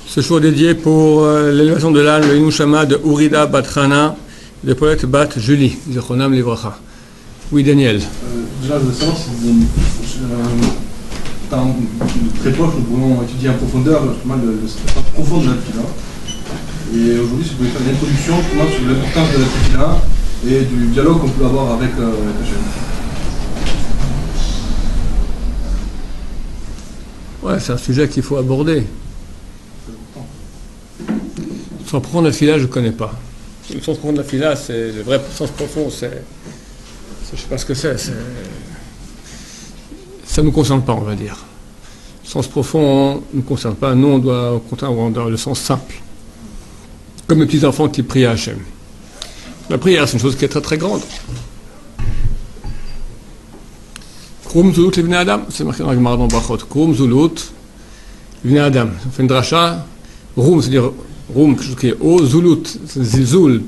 Ce jour dédié pour l'élévation de l'âme, le Inushama de Urida Batrana, de poète Bat Julie, Zechronam Livracha. Oui, Daniel. Déjà, je veux savoir si dans très proche, nous pouvons étudier en profondeur la profonde de la Tefila. Et aujourd'hui, si vous pouvez faire une introduction sur l'importance de la Tefila et du dialogue qu'on peut avoir avec Hachem. Ouais, c'est un sujet qu'il faut aborder. Sans prendre la fila, je ne connais pas. Le sens profond de la fila, c'est le vrai sens profond, je ne sais pas ce que c'est. Ça ne nous concerne pas, on va dire. Le sens profond ne nous concerne pas. Nous, on doit au contraire avoir le sens simple. Comme les petits enfants qui prient à Hachem. La prière, c'est une chose qui est très très grande. Krum Zulut Livnei Adam, c'est marqué dans la Gemara dans Brachot. Krum Zulut Livnei Adam. On fait une dracha. Rum, c'est-à-dire Rum, quelque chose qui est haut. Zulut, c'est Zilzul.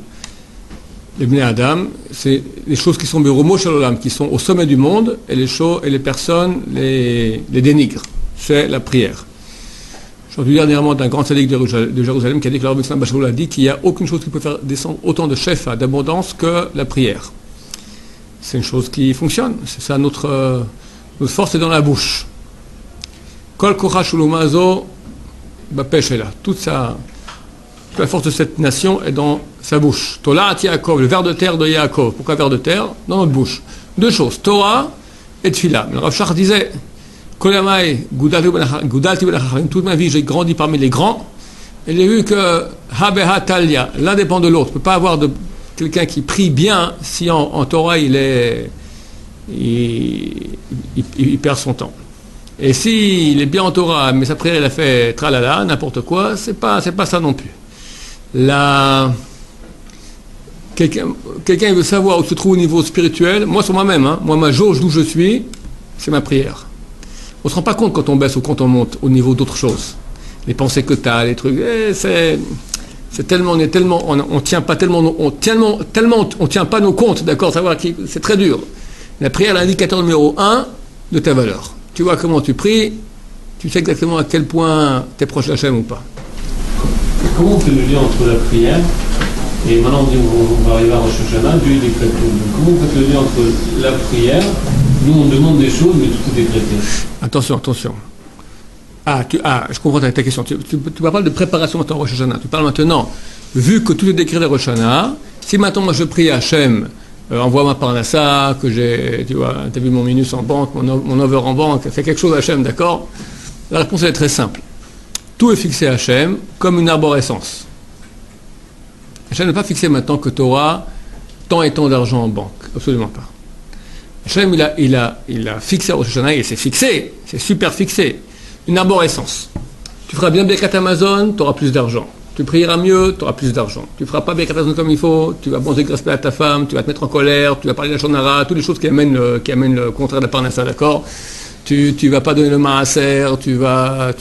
Livnei Adam, c'est les choses qui sont Beromo Shalolam, qui sont au sommet du monde, et les personnes les dénigrent. C'est la prière. J'ai entendu dernièrement d'un grand tzaddik de Jérusalem qui a dit que le Rav Yitzhak Bashaoul a dit qu'il n'y a aucune chose qui peut faire descendre autant de shefa, d'abondance que la prière. C'est une chose qui fonctionne. C'est ça, notre force est dans la bouche. Kol kocha shulumazo bapeshela. Toute la force de cette nation est dans sa bouche. Tolat Yaakov, le ver de terre de Yaakov. Pourquoi ver de terre? Dans notre bouche. Deux choses, Torah et Tfila. Le Rav Shach disait, Kolamai, Gudalti Belachachim, toute ma vie j'ai grandi parmi les grands, et j'ai vu que Habeha Talia, l'un dépend de l'autre. On ne peut pas avoir quelqu'un qui prie bien si en Torah il perd son temps. Et s'il est bien en Torah, mais sa prière il a fait tralala, n'importe quoi, c'est pas ça non plus. Quelqu'un veut savoir où se trouve au niveau spirituel, moi sur moi-même, moi ma jauge d'où je suis, c'est ma prière. On ne se rend pas compte quand on baisse ou quand on monte au niveau d'autres choses. Les pensées que tu as, les trucs, c'est tellement, on tient pas tellement, on tient pas nos comptes, d'accord, savoir c'est très dur. La prière est l'indicateur numéro 1 de ta valeur. Tu vois comment tu pries, tu sais exactement à quel point tu es proche d'Hachem ou pas. Comment on fait le lien entre la prière et maintenant on va arriver à Rosh Hashanah, Dieu décrète tout. Comment on fait le lien entre la prière? Nous, on demande des choses, mais tout est décrété. Attention. Je comprends ta question. Tu parles de préparation maintenant à Rosh Hashanah. Tu parles maintenant, vu que tout est décrit à Rosh Hashanah, si maintenant moi je prie à Hachem, envoie ma parnassa, que tu as vu mon minus en banque, mon over en banque, fais quelque chose à Hachem, d'accord? La réponse elle est très simple. Tout est fixé à Hachem comme une arborescence. Hachem n'est pas fixé maintenant que tu auras tant et tant d'argent en banque. Absolument pas. Hachem, il a fixé à Rosh Hashanah, et c'est fixé, c'est super fixé, une arborescence. Tu feras bien Birkat Amazon, tu auras plus d'argent. Tu prieras mieux, tu auras plus d'argent. Tu feras pas Birkat Amazon comme il faut, tu vas bonzer respect à ta femme, tu vas te mettre en colère, tu vas parler de la shonara, toutes les choses qui amènent le contraire de la parnassa, d'accord? Tu vas pas donner le maaser, tu vas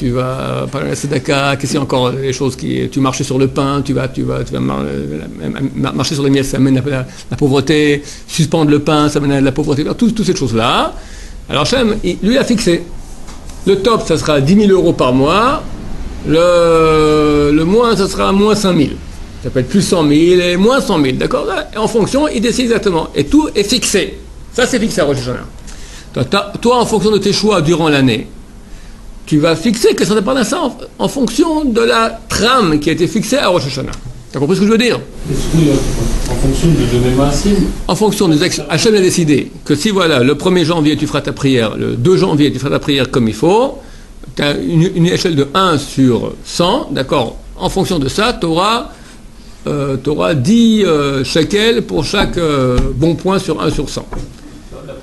parler de la tzedaka, qu'est-ce qu'il y a encore les choses tu marches sur le pain, tu vas marcher sur les miettes, ça amène la pauvreté, suspendre le pain, ça amène la pauvreté, toutes ces choses-là. Alors Hachem, lui a fixé. Le top, ça sera 10 000 euros par mois, le moins, ça sera moins 5 000. Ça peut être plus 100 000 et moins 100 000, d'accord? Et en fonction, il décide exactement. Et tout est fixé. Ça, c'est fixé à Rosh Hashanah. Toi, en fonction de tes choix durant l'année, tu vas fixer que ça dépend d'un ça en fonction de la trame qui a été fixée à Rosh Hashanah. Tu as compris ce que je veux dire? En fonction de mes masses. En fonction des actions. Hachem a décidé que si le 1er janvier tu feras ta prière, le 2 janvier tu feras ta prière comme il faut, tu as une échelle de 1 sur 100, d'accord? En fonction de ça, tu auras 10 shekels pour chaque bon point sur 1 sur 100.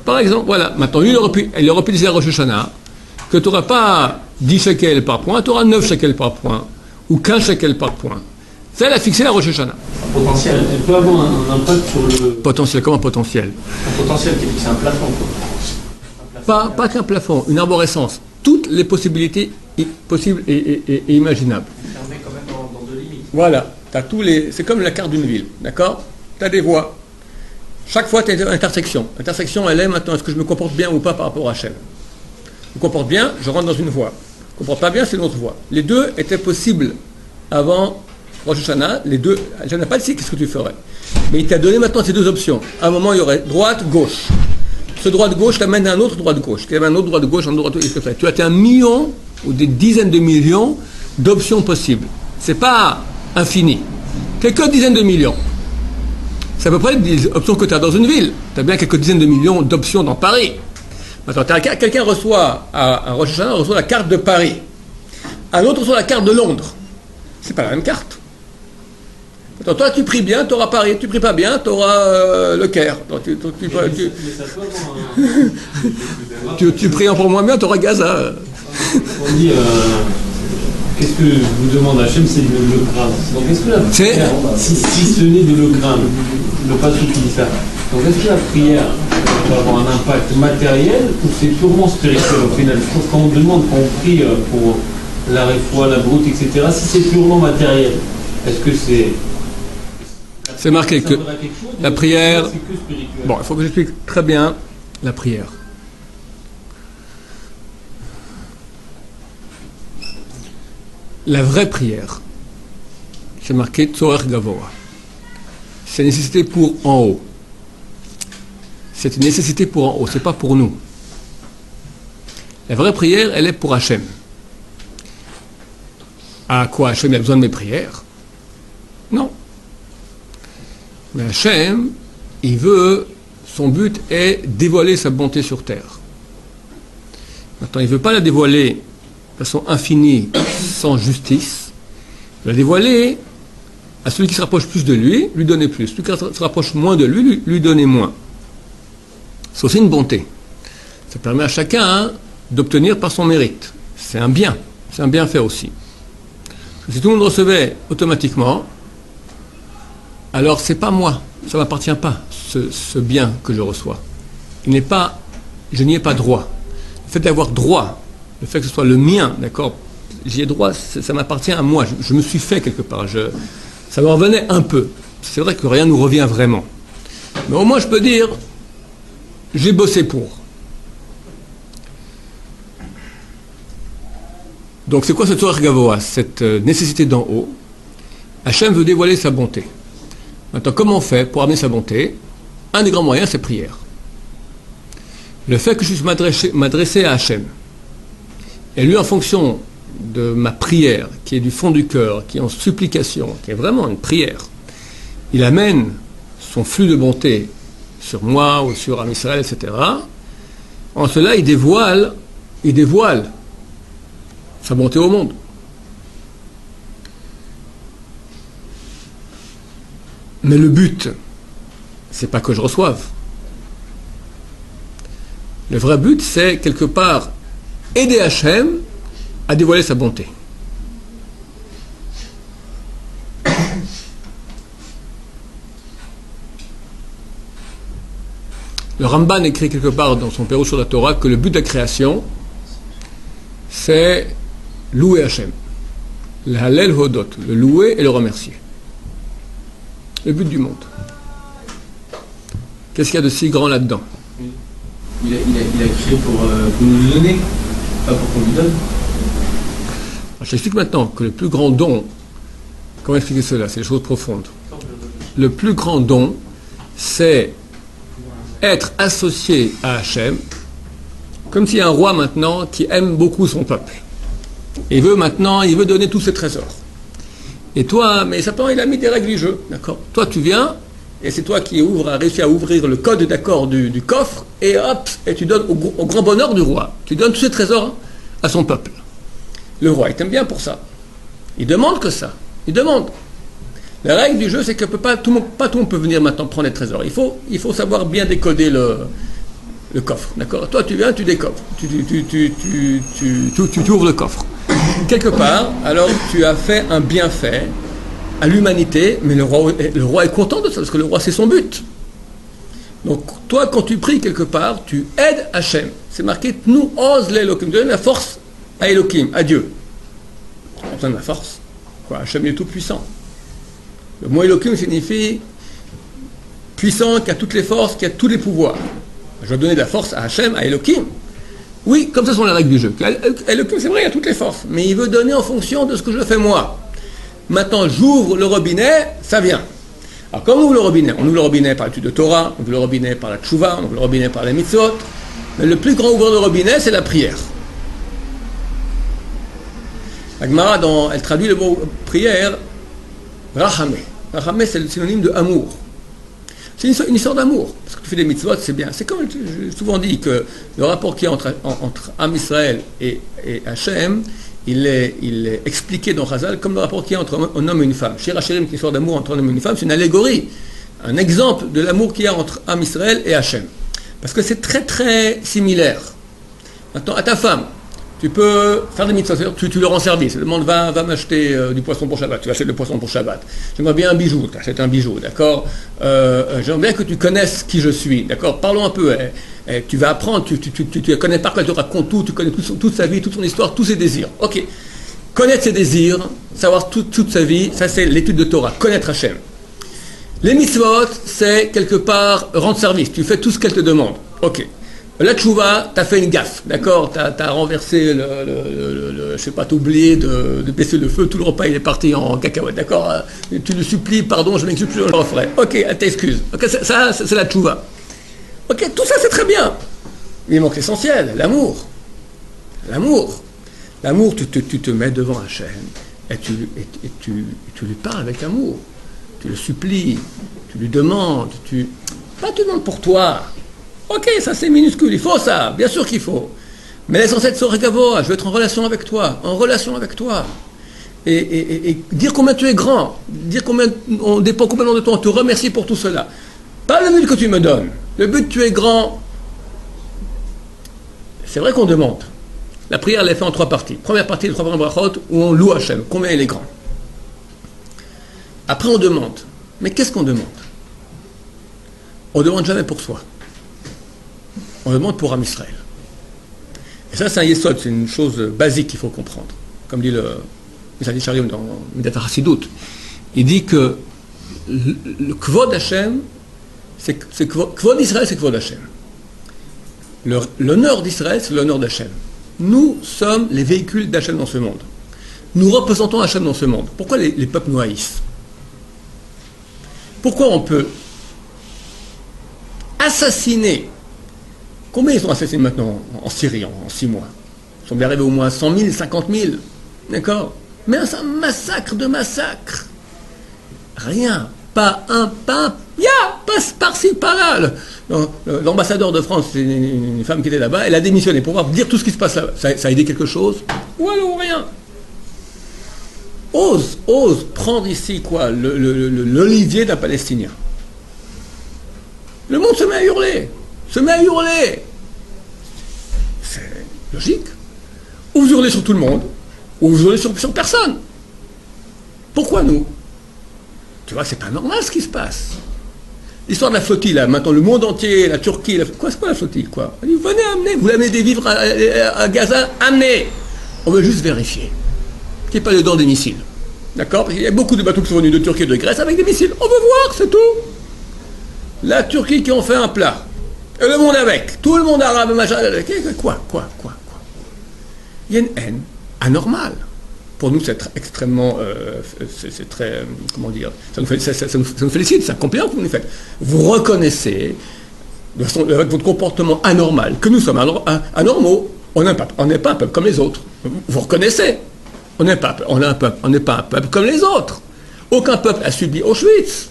Par exemple, voilà, maintenant, il aurait pu dire à Rosh Hashanah que tu n'auras pas 10 shekels par point, tu auras 9 shekels par point, ou 15 shekels par point. Ça, elle a fixé la Rosh Hashanah. Un potentiel, elle peut avoir un impact sur le... Potentiel, comment potentiel? Un potentiel qui est fixé, un plafond, quoi. Pas qu'un plafond, une arborescence. Toutes les possibilités possibles et imaginables. Fermé quand même dans deux limites. Voilà, c'est comme la carte d'une ville, d'accord? Tu as des voies. Chaque fois, tu as une intersection. L'intersection, elle est maintenant, est-ce que je me comporte bien ou pas par rapport à Hachem? Je me comporte bien, je rentre dans une voie. comprends pas bien, c'est une autre voie. Les deux étaient possibles avant Rosh Hashanah. Les deux, je n'ai pas dit qu'est-ce que tu ferais. Mais il t'a donné maintenant ces deux options. À un moment, il y aurait droite, gauche. Ce droite-gauche t'amène à un autre droite-gauche. Tu amènes un autre droite-gauche, un autre droite-gauche. Tu as un million ou des dizaines de millions d'options possibles. C'est pas infini. Quelques dizaines de millions. C'est à peu près les options que tu as dans une ville. Tu as bien quelques dizaines de millions d'options dans Paris. Maintenant, quelqu'un reçoit, à Rosh Hashanah, reçoit la carte de Paris. Un autre reçoit la carte de Londres. C'est pas la même carte. Attends, toi, tu pries bien, tu auras Paris. Tu pries pas bien, tu auras le Caire. Tu pries pour moi bien, tu auras Gaza. On dit, qu'est-ce que vous demande Hachem, c'est le grain. Donc est-ce que la prière, si ce n'est de le grain, le pas qui dit ça, donc est-ce que la prière peut avoir un impact matériel ou c'est purement spirituel au final? Je trouve quand on demande, quand on prie pour la réfoua, la broute, etc., si c'est purement matériel, est-ce que c'est marqué que la prière... Bon, il faut que j'explique très bien la prière. La vraie prière, c'est marqué Tzorer Gavoa. C'est une nécessité pour en haut. C'est une nécessité pour en haut, c'est pas pour nous. La vraie prière, elle est pour Hachem. À quoi Hachem a besoin de mes prières? Non. Mais Hachem, son but est dévoiler sa bonté sur terre. Maintenant, il ne veut pas la dévoiler de façon infinie, sans justice. Il veut la dévoiler à celui qui se rapproche plus de lui, lui donner plus. Celui qui se rapproche moins de lui, lui donner moins. C'est aussi une bonté. Ça permet à chacun d'obtenir par son mérite. C'est un bien. C'est un bienfait aussi. Si tout le monde recevait automatiquement, alors c'est pas moi, ça ne m'appartient pas, ce bien que je reçois. Je n'y ai pas droit. Le fait d'avoir droit, le fait que ce soit le mien, d'accord, j'y ai droit, ça m'appartient à moi, je me suis fait quelque part, ça me revenait un peu. C'est vrai que rien ne nous revient vraiment. Mais au moins je peux dire, j'ai bossé pour. Donc c'est quoi ce Tzorer Gavoa, cette nécessité d'en haut? Hachem veut dévoiler sa bonté. Maintenant, comment on fait pour amener sa bonté? Un des grands moyens, c'est prière. Le fait que je puisse m'adresser à Hachem, et lui, en fonction de ma prière, qui est du fond du cœur, qui est en supplication, qui est vraiment une prière, il amène son flux de bonté sur moi ou sur Am Israël, etc. En cela, il dévoile sa bonté au monde. Mais le but, c'est pas que je reçoive. Le vrai but, c'est quelque part aider Hachem à dévoiler sa bonté. Le Ramban écrit quelque part dans son Pérouche sur la Torah que le but de la création, c'est louer Hachem. Le Hallel Hodot, le louer et le remercier. Le but du monde. Qu'est-ce qu'il y a de si grand là-dedans? Il a créé pour nous le donner, pas pour qu'on lui donne. Alors, je t'explique maintenant que le plus grand don, comment expliquer cela? C'est des choses profondes. Le plus grand don, c'est être associé à Hachem, comme s'il y a un roi maintenant qui aime beaucoup son peuple. Et il veut donner tous ses trésors. Et toi, mais Satan, il a mis des règles du jeu, d'accord? Toi, tu viens, et c'est toi qui as réussi à ouvrir le code d'accord du coffre, et hop, et tu donnes au grand bonheur du roi. Tu donnes tous ses trésors à son peuple. Le roi, il t'aime bien pour ça. Il demande que ça. Il demande. La règle du jeu, c'est que pas tout le monde peut venir maintenant prendre les trésors. Il faut savoir bien décoder le coffre, d'accord? Toi, tu viens, tu décoffres. Tu ouvres le coffre. Quelque part, alors tu as fait un bienfait à l'humanité, mais le roi est content de ça, parce que le roi, c'est son but. Donc, toi, quand tu pries quelque part, tu aides Hachem. C'est marqué, nous ose l'Elohim, donne la force à Elohim, à Dieu. On a besoin de la force. Quoi, Hachem est tout puissant. Le mot Elohim signifie puissant, qui a toutes les forces, qui a tous les pouvoirs. Je vais donner de la force à Hachem, à Elohim. Oui, comme ça sont les règles du jeu. C'est vrai, il a toutes les forces, mais il veut donner en fonction de ce que je fais moi. Maintenant, j'ouvre le robinet, ça vient. Alors, comment on ouvre le robinet? On ouvre le robinet par l'étude de Torah, on ouvre le robinet par la tchouva, on ouvre le robinet par les mitzvot. Mais le plus grand ouvreur de robinet, c'est la prière. La Gemara, elle traduit le mot prière, rachamé. Rachamé, c'est le synonyme de amour. C'est une histoire d'amour. Parce que tu fais des mitzvot, c'est bien. C'est comme j'ai souvent dit que le rapport qu'il y a entre Am Israël et Hachem, il est expliqué dans Chazal comme le rapport qu'il y a entre un homme et une femme. Shir Hashirim, qui est l'histoire d'amour entre un homme et une femme, c'est une allégorie, un exemple de l'amour qu'il y a entre Am Israël et Hachem. Parce que c'est très très similaire. Maintenant, à ta femme, tu peux faire des mitzvot, tu le rends service. Tu demandes, va m'acheter du poisson pour Shabbat. Tu vas acheter le poisson pour Shabbat. J'aimerais bien un bijou, tu achètes un bijou, d'accord. J'aimerais bien que tu connaisses qui je suis, d'accord. Parlons un peu. Tu vas apprendre, tu connais par quoi, tu racontes tout, tu connais toute sa vie, toute son histoire, tous ses désirs. Ok. Connaître ses désirs, savoir toute sa vie, ça c'est l'étude de Torah, connaître Hachem. Les mitzvot, c'est quelque part rendre service. Tu fais tout ce qu'elle te demande. Ok. La tchouva, t'as fait une gaffe, d'accord, t'as renversé je sais pas, t'as oublié de baisser le feu, tout le repas il est parti en cacahuète, d'accord. Tu le supplies, pardon, je m'excuse, je le referai. Ok, elle t'excuse. Ok, ça c'est la tchouva. Ok, tout ça c'est très bien. Mais il manque l'essentiel, l'amour. L'amour. L'amour, tu te mets devant Hachem et tu lui parles avec amour. Tu le supplies, tu lui demandes, pas tu demandes pour toi. Ok, ça c'est minuscule, il faut ça, bien sûr qu'il faut. Mais l'essentiel c'est Sorgavoa, je veux être en relation avec toi, Et dire combien tu es grand, dire combien on dépend complètement de toi, on te remercie pour tout cela. Pas le but que tu me donnes, le but tu es grand. C'est vrai qu'on demande. La prière, elle est faite en 3 parties. Première partie, les 3 brachot, où on loue Hachem, combien il est grand. Après on demande. Mais qu'est-ce qu'on demande? On ne demande jamais pour soi. On demande pour Am Israël. Et ça, c'est un yesod, c'est une chose basique qu'il faut comprendre. Comme dit le Misali Sharim dans Midat HaChassidut. Il dit que le Kvod Hashem, Kvod Israël, c'est Kvod Hashem. L'honneur d'Israël, c'est l'honneur d'Hachem. Nous sommes les véhicules d'Hachem dans ce monde. Nous représentons Hachem dans ce monde. Pourquoi les peuples nous haïssent? Pourquoi on peut assassiner? Combien ils ont assassiné maintenant en Syrie en 6 mois? Ils sont bien arrivés au moins 100 000, 50 000. D'accord? Mais c'est un massacre de massacres. Rien. Pas un pain. Passe par-ci, par-là. L'ambassadeur de France, c'est une femme qui était là-bas, elle a démissionné pour pouvoir dire tout ce qui se passe là-bas. Ça a aidé quelque chose? Ou alors rien. Ose prendre ici quoi, l'olivier d'un Palestinien. Le monde se met à hurler. C'est logique. Ou vous hurlez sur tout le monde, ou vous hurlez sur personne. Pourquoi nous? Tu vois, c'est pas normal ce qui se passe. L'histoire de la flottille, là, maintenant le monde entier, la Turquie, c'est quoi la flottille, quoi? Elle dit, venez amener, vous l'amenez des vivres à Gaza, amenez. On veut juste vérifier qu'il n'y ait pas dedans des missiles. D'accord? Parce qu'il y a beaucoup de bateaux qui sont venus de Turquie et de Grèce avec des missiles. On veut voir, c'est tout. La Turquie qui en fait un plat. Et le monde avec. Tout le monde arabe, machin. Quoi? Il y a une haine anormale. Pour nous, c'est extrêmement... c'est très... comment dire? Ça nous félicite, c'est un compliment que vous nous faites. Vous reconnaissez, avec votre comportement anormal, que nous sommes anormaux. On n'est pas un peuple comme les autres. Vous reconnaissez. On n'est pas un peuple comme les autres. Aucun peuple a subi Auschwitz.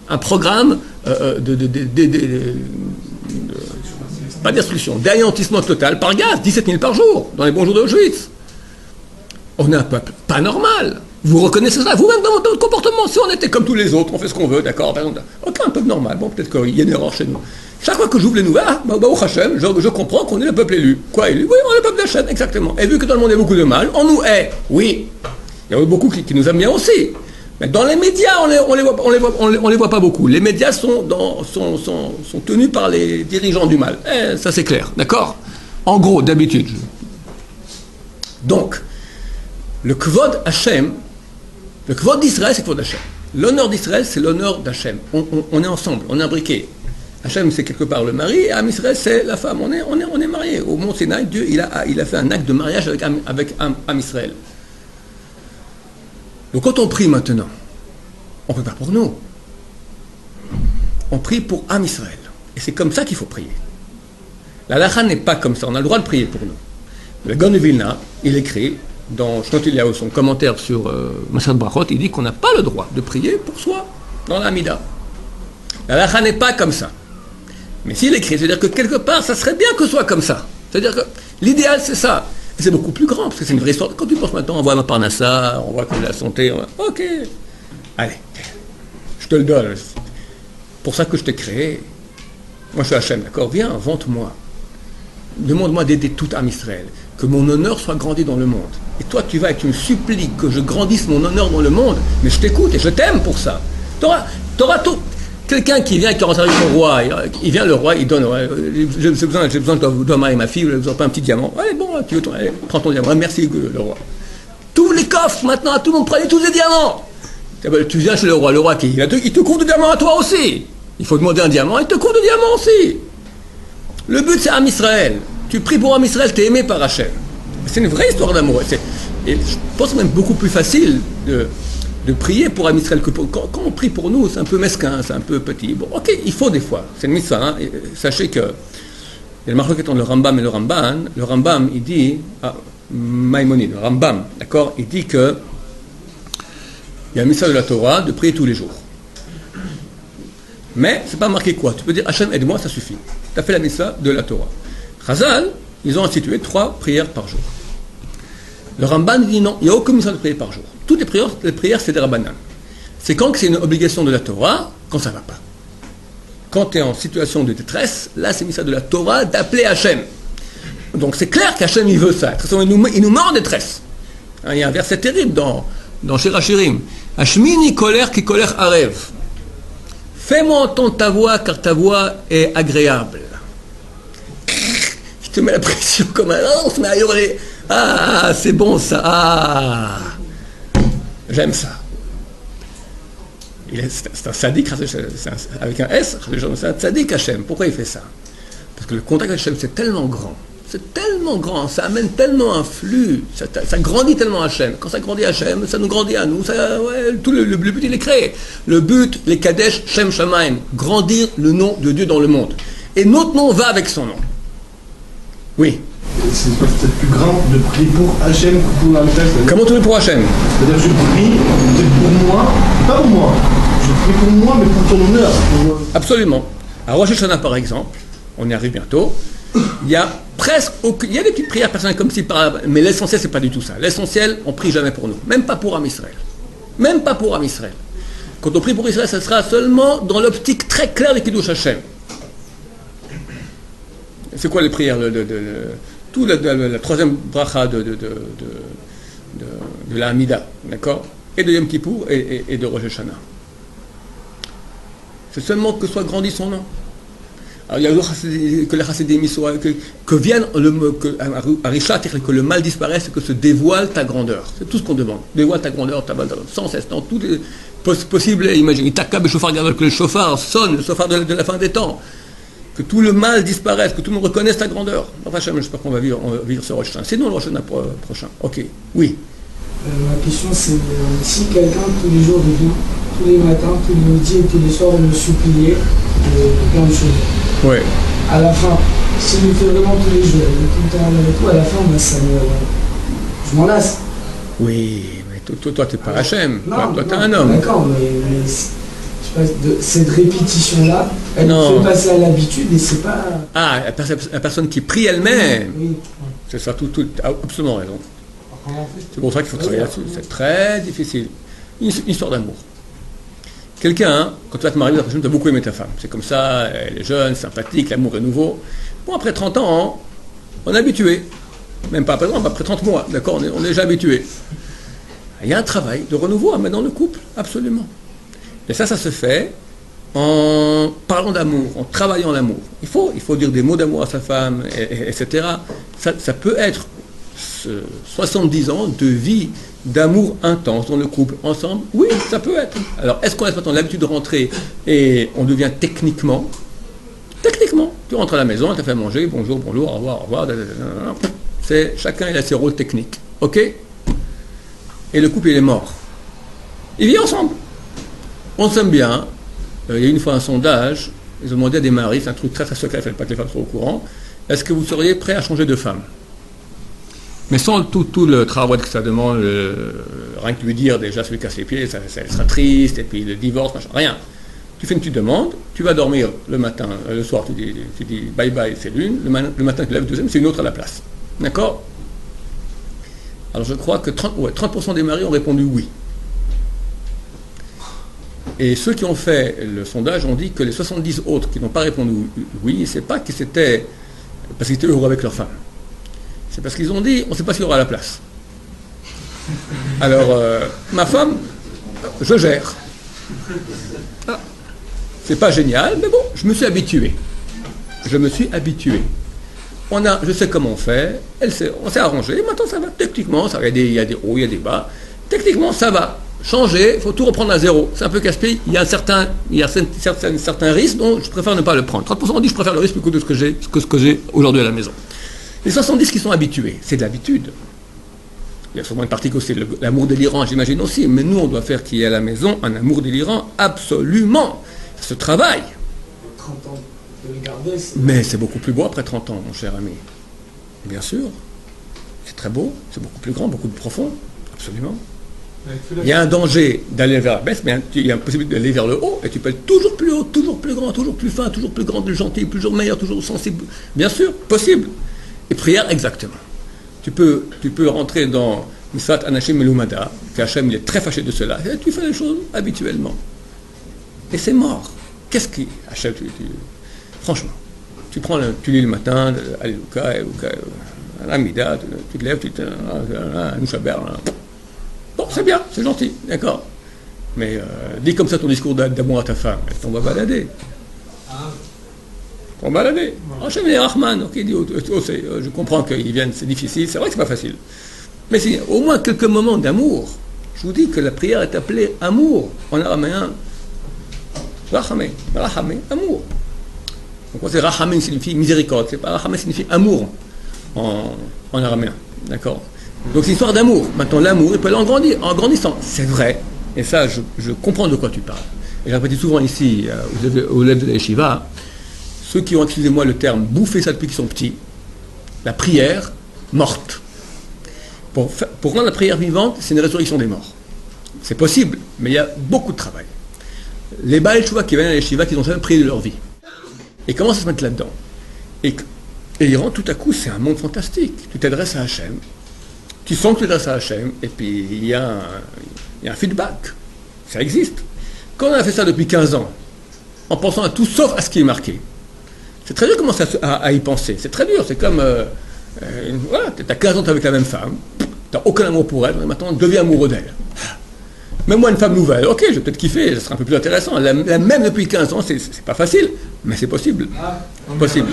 Un programme pas d'instruction, d'anéantissement total par gaz, 17 000 par jour, dans les bons jours d'Auschwitz. On est un peuple pas normal. Vous reconnaissez ça, vous-même dans votre comportement. Si on était comme tous les autres, on fait ce qu'on veut, d'accord? Aucun peuple normal. Bon, peut-être qu'il y a une erreur chez nous. Chaque fois que j'ouvre les nouvelles, Hachem, je comprends qu'on est le peuple élu. Quoi élu? Oui, on est le peuple d'Hachem, exactement. Et vu que dans le monde il y a beaucoup de mal, on nous hait. Oui. Il y a beaucoup qui nous aiment bien aussi. Mais dans les médias, on les voit pas beaucoup. Les médias sont tenus par les dirigeants du mal. Ça c'est clair, d'accord? En gros, d'habitude. Donc, le Kvod Hashem, le Kvod d'Israël, c'est Kvod Hashem. L'honneur d'Israël, c'est l'honneur d'Hachem. On est ensemble, on est imbriqués. Hachem, c'est quelque part le mari, et Am Israël, c'est la femme. On est mariés. Au Mont Sinaï, Dieu, il a fait un acte de mariage avec Am Israël. Donc quand on prie maintenant, on ne prie pas pour nous. On prie pour Am Israël. Et c'est comme ça qu'il faut prier. La halakha n'est pas comme ça. On a le droit de prier pour nous. Le Gaon de Vilna, il écrit dans Shnot Eliyahu, son commentaire sur Masechet Brachot, il dit qu'on n'a pas le droit de prier pour soi dans l'Amida. La halakha n'est pas comme ça. Mais s'il écrit, c'est-à-dire que quelque part, ça serait bien que ce soit comme ça. C'est-à-dire que l'idéal, c'est ça. Et c'est beaucoup plus grand, parce que c'est une vraie histoire. Quand tu penses maintenant, on voit ma Parnassa, on voit que la santé, ok, allez, je te le donne. Pour ça que je t'ai créé. Moi, je suis Hachem, d'accord? Viens, vante-moi. Demande-moi d'aider tout Am Israël. Que mon honneur soit grandi dans le monde. Et toi, tu vas et tu me supplies que je grandisse mon honneur dans le monde. Mais je t'écoute et je t'aime pour ça. T'auras tout. Quelqu'un qui vient, qui rentre avec son roi, il vient, le roi, il donne, j'ai besoin, je dois marier ma fille, je besoin pas un petit diamant. Allez, bon, tu veux allez, prends ton diamant, merci le roi. Tous les coffres, maintenant, tout le monde prenait tous les diamants. Tu viens chez le roi il te couvre de diamants à toi aussi. Il faut demander un diamant, il te couvre de diamants aussi. Le but, c'est Am Israël. Tu pries pour Am Israël, tu es aimé par Hachem. C'est une vraie histoire d'amour. Et je pense même beaucoup plus facile de prier pour Am Israël que quand on prie pour nous, c'est un peu mesquin, c'est un peu petit. Bon, ok, il faut des fois, c'est une mitzvah. Hein, sachez que il y a le marque entre le Rambam et le Ramban. Le Rambam, il dit, Maïmonide, le Rambam, d'accord, il dit que il y a un mitzvah de la Torah de prier tous les jours. Mais c'est pas marqué quoi. Tu peux dire Hachem, aide-moi, ça suffit. Tu as fait la mitzvah de la Torah. Chazal, ils ont institué 3 prières par jour. Le Ramban dit non, il n'y a aucune mitzvah de prière par jour. Toutes les prières, c'est des rabbanan. C'est quand c'est une obligation de la Torah, quand ça ne va pas. Quand tu es en situation de détresse, là c'est mitzvah de la Torah d'appeler Hachem. Donc c'est clair qu'Hachem il veut ça. De toute façon, il nous met en détresse. Il y a un verset terrible dans Shir Hashirim. Hashmini kolère ki kolère arev. Fais-moi entendre ta voix car ta voix est agréable. Je te mets la pression comme un lance, mais à hurler. Ah, c'est bon ça. Ah, j'aime ça. C'est un sadique, avec un S, c'est un sadique Hachem. Pourquoi il fait ça? Parce que le contact avec Hachem, c'est tellement grand. C'est tellement grand, ça amène tellement un flux, ça grandit tellement Hachem. Quand ça grandit Hachem, ça nous grandit à nous. Le but, il est créé. Le but, les Kadesh, Shem Shamaim, grandir le nom de Dieu dans le monde. Et notre nom va avec son nom. Oui. C'est peut-être plus grand de prier pour Hachem que pour Hachem. Comment tu veux pour Hachem? C'est-à-dire je prie peut-être pour moi, pas pour moi. Je prie pour moi, mais pour ton honneur. Absolument. À Rosh Hashanah, par exemple, on y arrive bientôt. Il y a presque il y a des petites prières personnelles comme si mais l'essentiel c'est pas du tout ça. L'essentiel, on prie jamais pour nous, même pas pour Am Israël. Même pas pour Am Israël. Quand on prie pour Israël, ça sera seulement dans l'optique très claire de Kiddush Hashem. C'est quoi les prières tout la troisième bracha de la Hamida, d'accord? Et de Yom Kippour et de Rosh Hashanah. C'est seulement que soit grandi son nom. Alors, il y a que les chassidim soient, que vienne que le mal disparaisse et que se dévoile ta grandeur. C'est tout ce qu'on demande. Dévoile ta grandeur, ta valeur, sans cesse, dans tout est possible. Imagine, Itakab et chauffard, que le chauffard sonne, le chauffard de la fin des temps. Que tout le mal disparaisse, que tout le monde reconnaisse ta grandeur. Enfin, j'espère qu'on va vivre ce Rosh Hashanah. Sinon, le Rosh Hashanah prochain. Ok, oui. Ma question, c'est si quelqu'un, tous les jours de vie, tous les matins, tous les midis et tous les soirs, me supplier plein de choses. Oui. À la fin, s'il le fait vraiment tous les jours, tout le temps avec tout, à la fin, je m'en lasse. Oui, mais toi, t'es pas Hachem. Non, toi, t'es un homme. D'accord, mais cette répétition-là, elle me fait passer à l'habitude et c'est pas... Ah, la personne qui prie elle-même. Oui. C'est ça, absolument raison. C'est pour ça qu'il faut travailler là-dessus. C'est très difficile. Une histoire d'amour. Quelqu'un, quand tu vas te marier, tu as beaucoup aimé ta femme. C'est comme ça, elle est jeune, sympathique, l'amour est nouveau. Bon, après 30 ans, on est habitué. Même pas après 30 mois, d'accord, on est déjà habitué. Il y a un travail de renouveau à mettre dans le couple, absolument. Et ça se fait en parlant d'amour, en travaillant l'amour. Il faut dire des mots d'amour à sa femme, etc. Ça peut être 70 ans de vie d'amour intense dans le couple, ensemble. Oui, ça peut être. Alors, est-ce qu'on a maintenant l'habitude de rentrer et on devient techniquement Tu rentres à la maison, tu as fait manger, bonjour, bonjour, au revoir, c'est chacun il a ses rôles techniques. Ok? Et le couple il est mort. Ils vivent ensemble. On s'aime bien. Il y a une fois un sondage, ils ont demandé à des maris, c'est un truc très très secret, il ne fallait pas que les femmes soient au courant, est-ce que vous seriez prêts à changer de femme? Mais sans tout le travail que ça demande, rien que lui dire déjà, celui qui casse les pieds, ça sera triste, et puis le divorce, machin, rien. Tu fais une petite demande, tu vas dormir le matin, le soir, tu dis bye bye, c'est l'une, le matin tu lèves le deuxième, c'est une autre à la place. D'accord? Alors je crois que 30% des maris ont répondu oui. Et ceux qui ont fait le sondage ont dit que les 70 autres qui n'ont pas répondu oui, c'est pas que c'était parce qu'ils étaient heureux avec leur femme. C'est parce qu'ils ont dit, on ne sait pas s'il y aura la place. Alors, ma femme, je gère. Ah, c'est pas génial, mais bon, je me suis habitué. Je sais comment on fait, on s'est arrangé, maintenant ça va. Techniquement, il y a des hauts, il y a des bas. Techniquement, ça va. Changer, il faut tout reprendre à zéro. C'est un peu casse-pied. Il y a certains risques dont je préfère ne pas le prendre. 30% ont dit je préfère le risque plutôt que ce que j'ai aujourd'hui à la maison. Les 70 qui sont habitués, c'est de l'habitude. Il y a sûrement une partie que c'est l'amour délirant, j'imagine aussi. Mais nous, on doit faire qu'il y ait à la maison un amour délirant, absolument. Ça se travaille. 30 ans de le garder, mais c'est beaucoup plus beau après 30 ans, mon cher ami. Bien sûr. C'est très beau, c'est beaucoup plus grand, beaucoup plus profond. Absolument. Il y a un danger d'aller vers la baisse, mais il y a une possibilité d'aller vers le haut, et tu peux être toujours plus haut, toujours plus grand, toujours plus fin, toujours plus grand, plus gentil, toujours meilleur, toujours sensible. Bien sûr, possible. Et prière, exactement. Tu peux rentrer dans Misat Anashim Melumada, qu'Hachem il est très fâché de cela, et tu fais les choses habituellement. Et c'est mort. Qu'est-ce qui... Hachem, franchement, tu lis le matin, Alléluia, Amida, tu te lèves, tu te... Mouchaber, bon, c'est bien, c'est gentil, d'accord. Mais dis comme ça ton discours d'amour à ta femme, on va balader. On va balader. Hachem est Rahman, ok, dit, je comprends qu'ils viennent, c'est difficile, c'est vrai que c'est pas facile. Mais c'est au moins quelques moments d'amour. Je vous dis que la prière est appelée amour. En araméen, Rahamé, amour. Donc c'est Rahamé signifie miséricorde, c'est pas Rahamé signifie amour en araméen, d'accord. Donc c'est une histoire d'amour. Maintenant, l'amour, il peut aller en grandissant. C'est vrai. Et ça, je comprends de quoi tu parles. Et je répète souvent ici, aux élèves de la yeshiva, ceux qui ont, excusez-moi le terme, bouffé ça depuis qu'ils sont petits, la prière morte. Pour rendre la prière vivante, c'est une résurrection des morts. C'est possible, mais il y a beaucoup de travail. Les Baal Tshuva qui viennent à la yeshiva, qui n'ont jamais prié de leur vie, et commencent à se mettre là-dedans. Et ils rentrent tout à coup, c'est un monde fantastique. Tu t'adresses à Hachem, tu sens que tu t'adresses à Hachem, et puis il y a un feedback. Ça existe. Quand on a fait ça depuis 15 ans, en pensant à tout sauf à ce qui est marqué, c'est très dur de commencer à y penser. C'est très dur. C'est comme, voilà, tu as 15 ans avec la même femme, tu n'as aucun amour pour elle, mais maintenant tu deviens amoureux d'elle. Même moi, une femme nouvelle, ok, je vais peut-être kiffer, ça sera un peu plus intéressant. La même depuis 15 ans, c'est pas facile, mais c'est possible. Possible.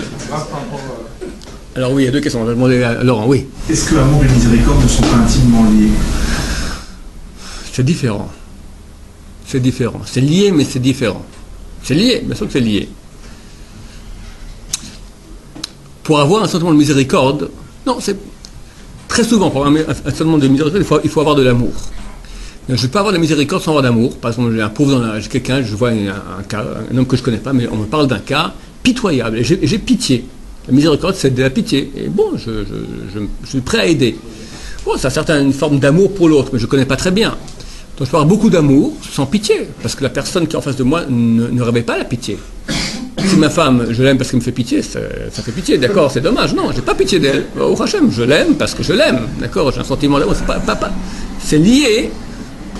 Alors oui, il y a deux questions. On va demander à Laurent, oui. Est-ce que l'amour et la miséricorde ne sont pas intimement liés? C'est différent. C'est différent. C'est lié, mais c'est différent. C'est lié, bien sûr que c'est lié. Pour avoir un sentiment de miséricorde, non, c'est très souvent, pour avoir un sentiment de miséricorde, il faut avoir de l'amour. Je ne peux pas avoir de la miséricorde sans avoir d'amour. Par exemple, j'ai un pauvre j'ai quelqu'un, je vois un cas, un homme que je ne connais pas, mais on me parle d'un cas pitoyable, et j'ai pitié. La miséricorde, c'est de la pitié. Et bon, je suis prêt à aider. Bon, ça a certaines formes d'amour pour l'autre, mais je ne connais pas très bien. Donc je peux avoir beaucoup d'amour sans pitié, parce que la personne qui est en face de moi ne réveille pas la pitié. Si ma femme, je l'aime parce qu'elle me fait pitié, ça fait pitié, d'accord, c'est dommage. Non, j'ai pas pitié d'elle. Au Hachem, je l'aime parce que je l'aime, d'accord, j'ai un sentiment d'amour. C'est lié,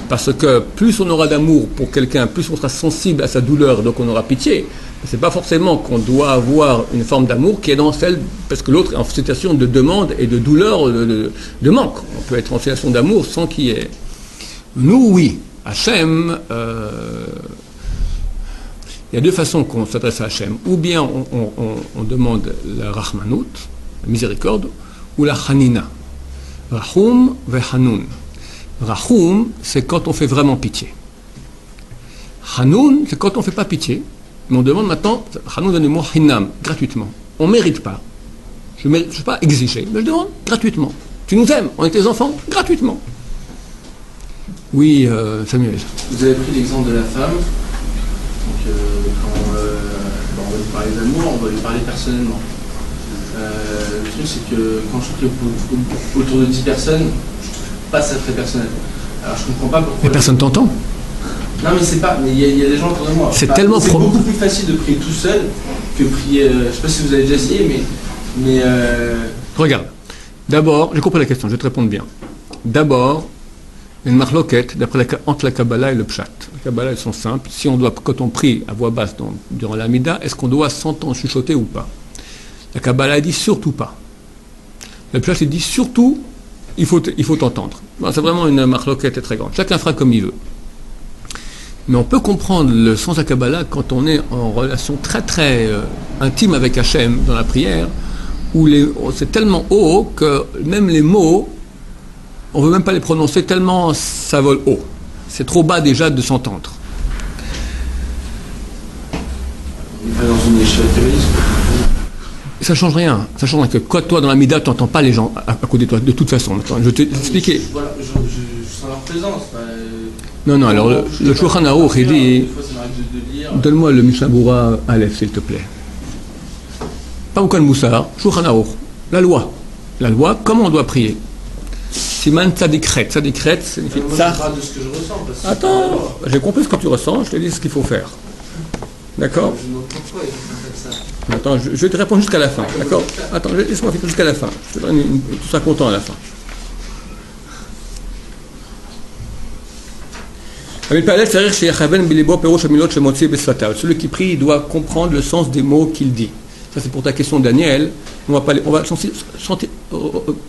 parce que plus on aura d'amour pour quelqu'un, plus on sera sensible à sa douleur, donc on aura pitié. C'est pas forcément qu'on doit avoir une forme d'amour qui est dans celle, parce que l'autre est en situation de demande et de douleur, de manque. On peut être en situation d'amour sans qu'il y ait. Nous, oui, Hachem, il y a deux façons qu'on s'adresse à Hachem. Ou bien on demande la Rahmanout, la miséricorde, ou la Hanina. Rahum ve Hanoun. Rahum, c'est quand on fait vraiment pitié. Hanoun, c'est quand on ne fait pas pitié, Mais on demande maintenant, Hanou donne-moi Hinam, gratuitement. On ne mérite pas. Je ne suis pas exigé, mais je demande gratuitement. Tu nous aimes, on est tes enfants, gratuitement. Oui, Samuel. Vous avez pris l'exemple de la femme. Donc, quand on va lui parler d'amour, on va lui parler personnellement. Le truc, c'est que quand je prie autour de 10 personnes, pas ça très personnel. Alors, je comprends pas pourquoi. Mais personne t'entend. Non, mais c'est pas. Mais il y a des gens autour de moi. C'est tellement C'est beaucoup plus facile de prier tout seul que prier. Je sais pas si vous avez déjà essayé, mais Regarde. D'abord, j'ai compris la question, je vais te répondre bien. D'abord, une marloquette entre la Kabbalah et le Pshat. La Kabbalah, elles sont simples. Si on doit, quand on prie à voix basse durant l'Amida, est-ce qu'on doit s'entendre chuchoter ou pas? La Kabbalah dit surtout pas. Le Pshat dit surtout, il faut t'entendre. Bon, c'est vraiment une marloquette très grande. Chacun fera comme il veut. Mais on peut comprendre le sens de la Kabbalah quand on est en relation très très intime avec Hachem dans la prière, où c'est tellement haut que même les mots, on ne veut même pas les prononcer tellement ça vole haut. C'est trop bas déjà de s'entendre. on n'est pas dans une échelle terroriste. Ça change rien. Ça change rien que quoi, toi dans la Mida, tu n'entends pas les gens à côté de toi, de toute façon. Attends, je vais t'expliquer. Voilà, je sens leur présence. Non, alors le Shulchan Aruch, il dit, donne-moi le Mishnah Berurah Aleph, s'il te plaît. Pas aucun Moussar, Shulchan Aruch, la loi. La loi, comment on doit prier? Siman Tzadikret, Tzadikret, signifie Moi, Tzar. je parle de ce que je ressens. Parce que Attends, j'ai compris ce que tu ressens, je te dis ce qu'il faut faire. D'accord? Je n'entends pas, il faut faire ça. Attends, je vais te répondre jusqu'à la fin, d'accord? Attends, laisse-moi finir jusqu'à la fin. Je te donne tu seras content à la fin. Celui qui prie, il doit comprendre le sens des mots qu'il dit. Ça, c'est pour ta question, Daniel. On va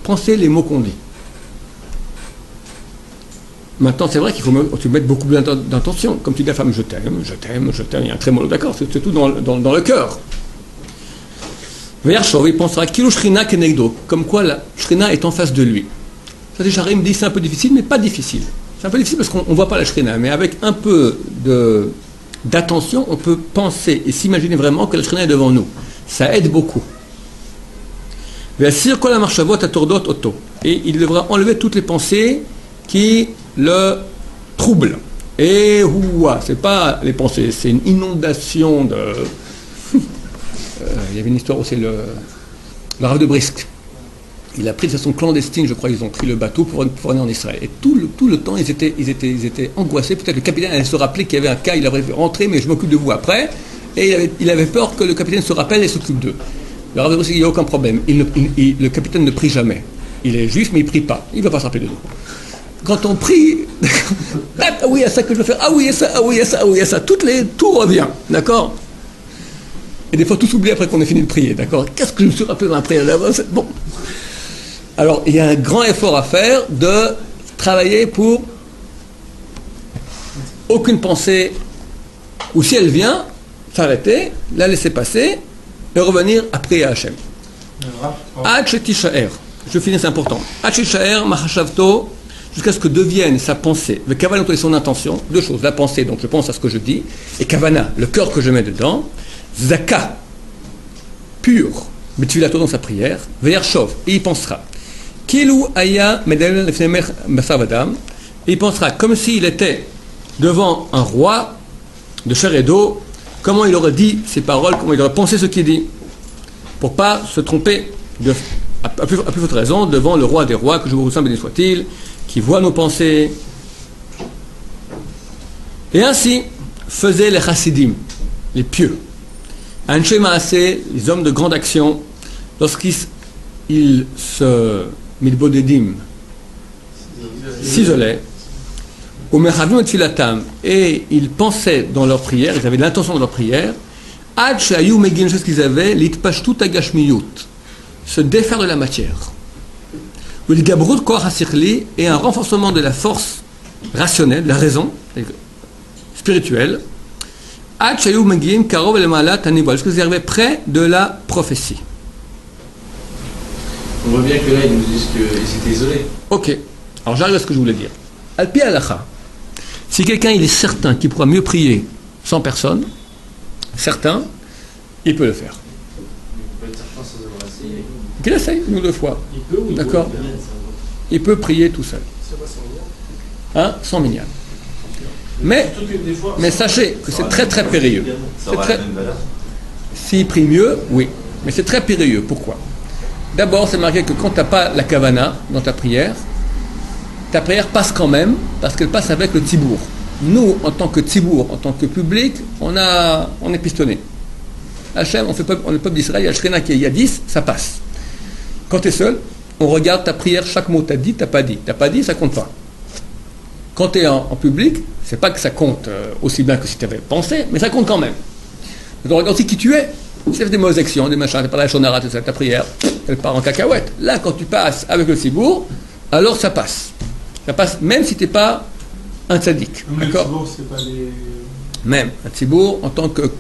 penser les mots qu'on dit. Maintenant, c'est vrai qu'il faut mettre beaucoup plus d'intention. Comme tu dis à la femme, je t'aime, il y a un trémolo, d'accord, c'est tout dans le cœur. Veyarchov, il pensera Kilo Shrina Kenegdo, comme quoi la Shrina est en face de lui. Ça, déjà, il me dit c'est un peu difficile, mais pas difficile. C'est un peu difficile parce qu'on ne voit pas la Shrina, mais avec un peu d'attention, on peut penser et s'imaginer vraiment que la Shrina est devant nous. Ça aide beaucoup. Et il devra enlever toutes les pensées qui le troublent. Et c'est pas les pensées, c'est une inondation de. Il y avait une histoire aussi, le Rav de Brisk. Il a pris de façon clandestine, je crois, ils ont pris le bateau pour venir en Israël. Et tout le temps, ils étaient angoissés. Peut-être le capitaine allait se rappeler qu'il y avait un cas, il aurait rentré, mais je m'occupe de vous après. Et il avait peur que le capitaine se rappelle et s'occupe d'eux. Le Rav de Brisk, il n'y a aucun problème. Le capitaine ne prie jamais. Il est juif, mais il ne prie pas. Il ne va pas se rappeler de nous. Quand on prie, ah oui, il y a ça que je veux faire, ah oui, il y a ça, ah oui, il y a ça, ah oui, il y a ça. Tout revient, d'accord? Et des fois, tout s'oublie après qu'on ait fini de prier, d'accord? Qu'est-ce que je me suis rappelé dans la prière d'avant? Bon. Alors, il y a un grand effort à faire de travailler pour aucune pensée, ou si elle vient, s'arrêter, la laisser passer, et revenir à prier à Hachem. Ad shetishaer. Je finis, c'est important. Ad shetishaer machashavto, jusqu'à ce que devienne sa pensée, le kavana et son intention, deux choses, la pensée, donc je pense à ce que je dis, et kavana, le cœur que je mets dedans, zaka, pur, betfilato dans sa prière, ve'yarshov, et il pensera. Kilu aya medel lefnemer basavadam, et il pensera comme s'il était devant un roi de chair et d'eau, comment il aurait dit ses paroles, comment il aurait pensé ce qu'il dit, pour pas se tromper, à plus forte raison, devant le roi des rois, que je vous ressemble béni soit-il, qui voit nos pensées. Et ainsi faisaient les chassidim, les pieux. Anshe Maaseh, les hommes de grande action, lorsqu'ils se milbodedim, s'isolaient, au merhavim et tfilatam, et ils pensaient dans leur prière, ils avaient l'intention de leur prière, ad she'ayu megin, ce qu'ils avaient, l'itpashtu agashmiyut, se défaire de la matière. Et un renforcement de la force rationnelle, de la raison spirituelle, parce que vous arrivez près de la prophétie. On voit bien que là, ils nous disent qu'ils étaient isolés. Ok, alors j'arrive à ce que je voulais dire. Al-Pi Halacha, si quelqu'un il est certain qu'il pourra mieux prier sans personne, certain, il peut le faire. Il peut être certain sans avoir essayé. Qu'il essaye, une ou deux fois. Il peut ou il D'accord. doit le faire? Il peut prier tout seul. Hein, sans minyan. Mais sachez que c'est très très périlleux. Ça aura très- la même valeur. S'il prie mieux, oui. Mais c'est très périlleux. Pourquoi? D'abord, c'est marqué que quand tu n'as pas la kavana dans ta prière passe quand même, parce qu'elle passe avec le tibour. Nous, en tant que tibour, en tant que public, on est pistonné. Hachem, on est peuple d'Israël, il y a le Shrina qui est, il y a 10, ça passe. Quand tu es seul, on regarde ta prière, chaque mot t'as dit, t'as pas dit. T'as pas dit, ça compte pas. Quand tu es en public, c'est pas que ça compte aussi bien que si tu avais pensé, mais ça compte quand même. Donc on regarde aussi qui tu es. Si tu fais des mauvaises actions, des machins, tu pas la shonara, tout ça, ta prière, elle part en cacahuète. Là, quand tu passes avec le tibour, alors ça passe. Ça passe même si tu n'es pas un tzaddik. D'accord? C'est pas les... Même un tzibour, en tant que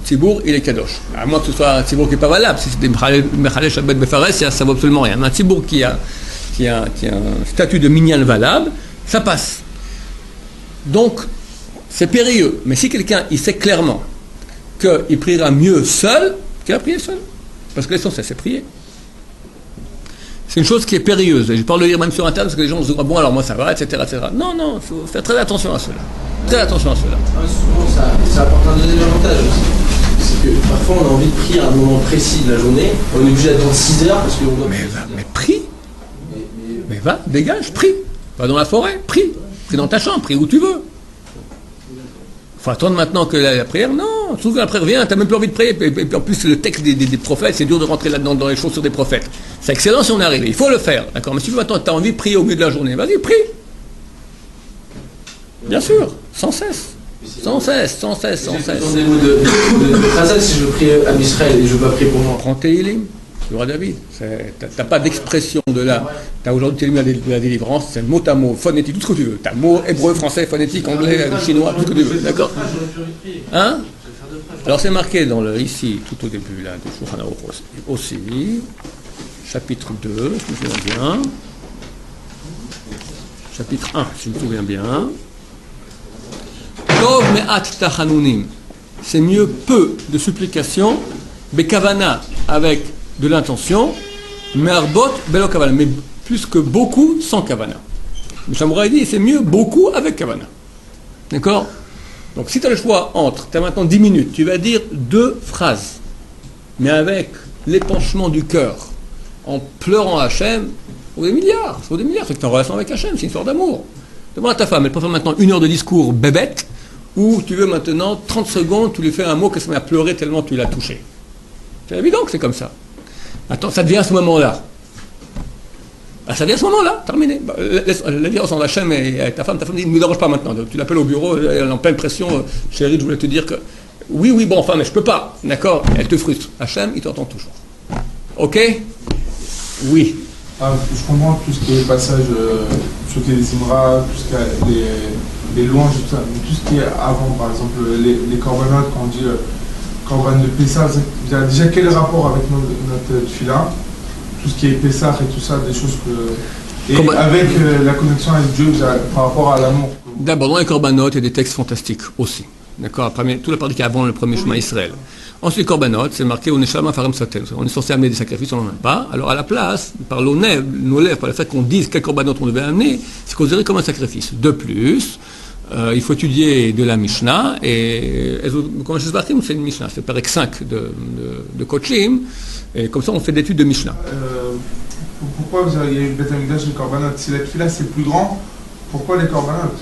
tzibour, il est kadosh. À moins que ce soit un tzibour qui n'est pas valable. Si c'est des mechaleh shabbat befares, ça ne vaut absolument rien. Mais un tzibour qui a un statut de minyan valable, ça passe. Donc, c'est périlleux. Mais si quelqu'un, il sait clairement qu'il priera mieux seul, qu'il va prier seul. Parce que l'essentiel, c'est prier. C'est une chose qui est périlleuse. Je parle de lire même sur Internet parce que les gens se disent ah bon alors moi ça va, etc. Non, il faut faire très attention à cela. Très attention à cela. Souvent, ça apporte un deuxième avantage aussi. C'est que parfois, on a envie de prier à un moment précis de la journée. On est obligé d'attendre 6 heures parce qu'on doit. Mais prie. Mais va, dégage, prie. Va dans la forêt, prie. Prie dans ta chambre, prie où tu veux. Faut attendre maintenant que la prière. Non, souvent la prière vient, t'as même plus envie de prier. Et puis en plus, le texte des prophètes, c'est dur de rentrer là-dedans dans les chaussures des prophètes. C'est excellent si on est arrivé. Il faut le faire, d'accord. Mais si maintenant t'as envie de prier au milieu de la journée, vas-y, prie. Bien sûr, sans cesse. Sans cesse. Dans des mots de Chazal, si je veux prier à Israël et je veux pas prier pour moi. Prends tes Hilim, tu auras David. T'as pas d'expression de là. T'as aujourd'hui Hilim de la délivrance, c'est mot à mot, phonétique, tout ce que tu veux. T'as mot hébreu, français, phonétique, anglais, chinois, tout ce que tu veux, d'accord. Hein? Alors c'est marqué ici, tout au début là, du Shulchan Aruch aussi, chapitre 2, je me souviens bien. Chapitre 1, si je me souviens bien. Tov me'at tachanunim. C'est mieux peu de supplications, bekavana avec de l'intention, me'arbot belo kavana, mais plus que beaucoup sans kavana. Le Shamouraï dit c'est mieux beaucoup avec kavana. D'accord? Donc si tu as le choix entre, tu as maintenant 10 minutes, tu vas dire 2 phrases, mais avec l'épanchement du cœur, en pleurant Hachem, faut des milliards, c'est que tu es en relation avec Hachem, c'est une histoire d'amour. Demande à ta femme, elle préfère maintenant 1 heure de discours bébête, ou tu veux maintenant 30 secondes, tu lui fais un mot qu'elle se met à pleurer tellement tu l'as touché. C'est évident que c'est comme ça. Attends, ça devient à ce moment-là. Ça devient à ce moment-là, terminé. Laisse la dire ensemble Hachem et ta femme dit ne me dérange pas maintenant. Tu l'appelles au bureau, elle est en pleine pression. Chérie, je voulais te dire que oui, bon, enfin, mais je peux pas. D'accord? Elle te frustre. Hachem, il t'entend toujours. Ok? Oui. Je comprends tout ce qui est passage sur les Zimra, tout ce qui est les louanges, tout ça. Mais tout ce qui est avant, par exemple, les corbanotes, quand on dit corban de Pessah, déjà quel rapport avec notre tefila? Tout ce qui est Pessah et tout ça, des choses que... Et avec la connexion avec Dieu par rapport à l'amour. D'abord, dans les corbanotes, il y a des textes fantastiques aussi. D'accord? Toute la partie qui est avant le premier chemin Israël. Ensuite, les corbanotes, c'est marqué au Neshama Farem Saten. On est censé amener des sacrifices, on n'en a pas. Alors, à la place, par nos lèvres, par le fait qu'on dise quel corbanote on devait amener, c'est considéré comme un sacrifice. De plus, il faut étudier de la Mishnah, et comment je sais c'est une Mishnah, c'est Perek 5 de Kochim, et comme ça on fait des études de Mishnah. Pourquoi vous avez eu le Beth Amikdash et le Korbanot? Si la Tefila c'est plus grand, pourquoi les Korbanot?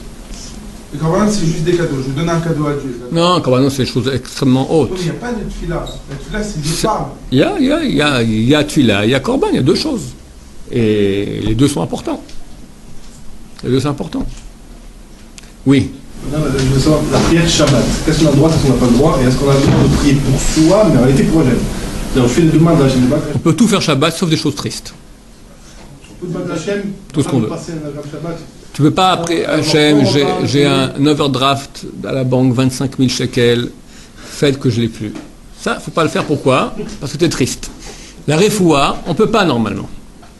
Les Korbanot c'est juste des cadeaux, je donne un cadeau à Dieu. Non, Korbanot c'est des choses extrêmement hautes. Il n'y a pas de Tefila. La Tefila c'est des paroles. Il y a Tefila, il y a Korban, il y a 2 choses. Et les 2 sont importants. Les 2 sont importants. Oui. Non, je veux savoir, la prière Shabbat, qu'est-ce qu'on a le droit, qu'est-ce qu'on n'a pas le droit, et est-ce qu'on a le droit de prier pour soi, mais en réalité pour Hachem? Je fais des demandes à Hachem. On peut tout faire Shabbat sauf des choses tristes. On peut demander à Hachem, tout ce qu'on veut. passer un Shabbat. Tu ne peux pas après Hachem, j'ai un overdraft à la banque, 25 000 shekels, faites que je ne l'ai plus. Ça, il ne faut pas le faire, pourquoi? Parce que tu es triste. La refoua, on ne peut pas normalement.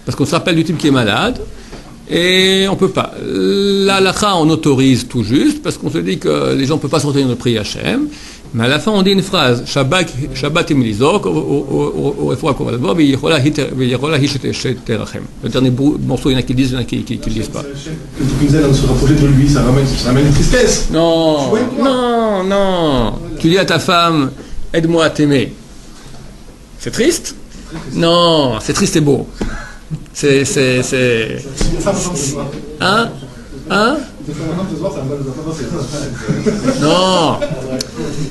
Parce qu'on se rappelle du type qui est malade, et on ne peut pas. La halakha, on autorise tout juste, parce qu'on se dit que les gens ne peuvent pas se retenir de prier Hachem. Mais à la fin, on dit une phrase, Shabbat im lizok, au refoua kovalbo, v'yichola hisheterachem. Le dernier morceau, il y en a qui disent, il y en a qui ne disent pas. Que tu nous aides à se rapprocher de lui, ça ramène une tristesse. Non, non, non. Tu dis à ta femme, aide-moi à t'aimer. C'est triste? Non, c'est triste et beau. C'est... Hein? Hein? Non.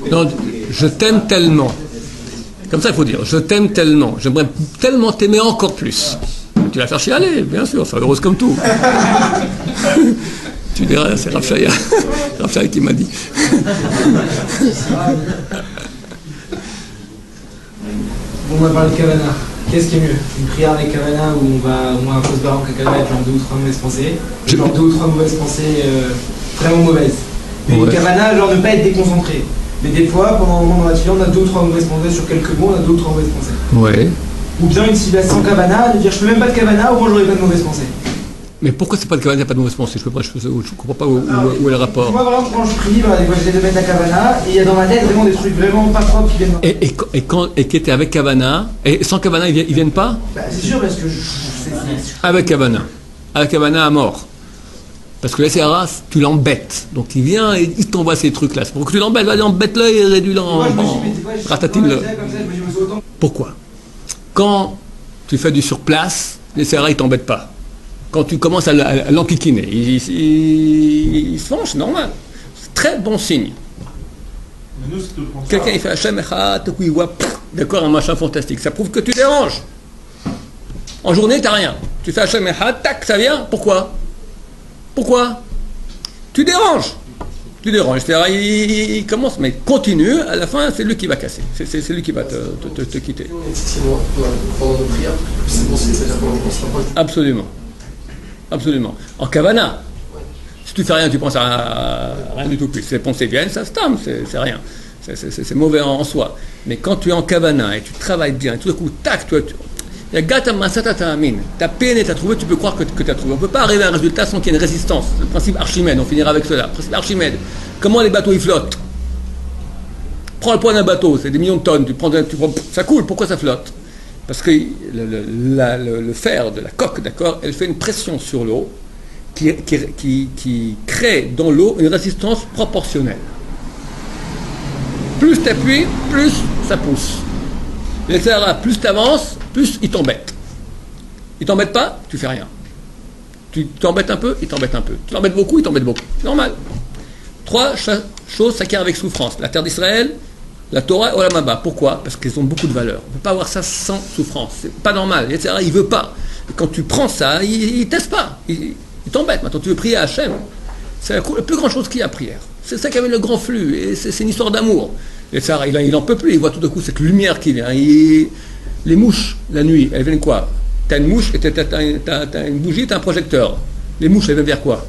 Non, je t'aime tellement. Comme ça, il faut dire, je t'aime tellement. J'aimerais tellement t'aimer encore plus. Tu vas faire chialer, bien sûr, ça heureuse comme tout. Tu diras, c'est Rav Shaya. Rav Shaya qui m'a dit. On va parler de Kavana. Qu'est-ce qui est mieux? Une prière avec Kavana où on va au moins un fausse barre en Kavana avec genre 2 ou 3 mauvaises pensées, genre 2 ou 3 mauvaises pensées vraiment mauvaises. Mais une Kavana, genre ne pas être déconcentré. Mais des fois, pendant un moment dans la tefila, on a 2 ou 3 mauvaises pensées sur quelques mots, on a 2 ou 3 mauvaises pensées. Ouais. Ou bien une tefila sans Kavana, de dire je fais même pas de Kavana, au moins j'aurai pas de mauvaises pensées. Mais pourquoi c'est pas le Kavana, il n'y a pas de mauvaise pensée? Je comprends pas où est le rapport. Moi, vraiment, quand je prie, voilà, des fois j'essaie de mettre la Kavana, et il y a dans ma tête vraiment des trucs vraiment pas propres qui viennent. Et qui était avec Kavana, et sans Kavana, ils viennent pas? Bah, c'est sûr, parce que Avec Kavana. Avec Kavana à mort. Parce que la Sahara, tu l'embêtes. Donc il vient et il t'envoie ces trucs-là. C'est pour que tu l'embêtes, vas-y, embête-le et réduis-le en ratatine-le. Pourquoi? Quand tu fais du surplace, les Sahara, ils t'embêtent pas. Quand tu commences à l'enquiquiner, il se venge, c'est normal. C'est très bon signe. Quelqu'un il fait Hachem Echad, il voit, d'accord, un machin fantastique. Ça prouve que tu déranges. En journée, t'as rien. Tu fais Hachem Echad, tac, ça vient. Pourquoi? Pourquoi? Tu déranges. Tu déranges. Il commence, mais continue. À la fin, c'est lui qui va casser. C'est lui qui va te quitter. Pendant nos prières, c'est bon, c'est-à-dire qu'on se rapproche. Absolument. Absolument. En Kavana, si tu fais rien, tu penses à rien du tout plus. Les pensées viennent, ça stam, c'est rien. C'est mauvais en soi. Mais quand tu es en Kavana et tu travailles bien, et tout d'un coup, tac, ta peine et ta trouvé, tu peux croire que tu as trouvé. On ne peut pas arriver à un résultat sans qu'il y ait une résistance. Le principe Archimède, on finira avec cela. Le principe Archimède. Comment les bateaux ils flottent? Prends le poids d'un bateau, c'est des millions de tonnes, ça coule, pourquoi ça flotte? Parce que le fer de la coque, d'accord, elle fait une pression sur l'eau qui crée dans l'eau une résistance proportionnelle. Plus tu appuies, plus ça pousse. Les Sahara, plus tu avances, plus ils t'embêtent. Ils t'embêtent pas, tu fais rien. Tu t'embêtes un peu, ils t'embêtent un peu. Tu t'embêtes beaucoup, ils t'embêtent beaucoup. Normal. 3 choses s'acquièrent avec souffrance. La terre d'Israël, la Torah et Olam Haba. Pourquoi? Parce qu'ils ont beaucoup de valeur. On ne peut pas avoir ça sans souffrance. C'est pas normal. Les Sahara, il ne veut pas. Et quand tu prends ça, il ne teste pas. Il t'embête. Maintenant, tu veux prier à Hachem. C'est la plus grande chose qu'il y a à prière. C'est ça qui amène le grand flux. Et c'est une histoire d'amour. Les Sahara, il n'en peut plus. Il voit tout d'un coup cette lumière qui vient. Les mouches, la nuit, elles viennent quoi? T'as une mouche et t'as une bougie, t'as un projecteur. Les mouches, elles viennent vers quoi?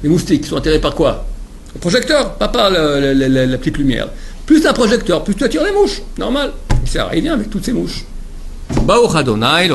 Les moustiques sont attirés par quoi? Le projecteur, pas par la petite lumière. Plus t'as un projecteur, plus tu attires les mouches. Normal. Il vient avec toutes ces mouches. Baruch Adonai,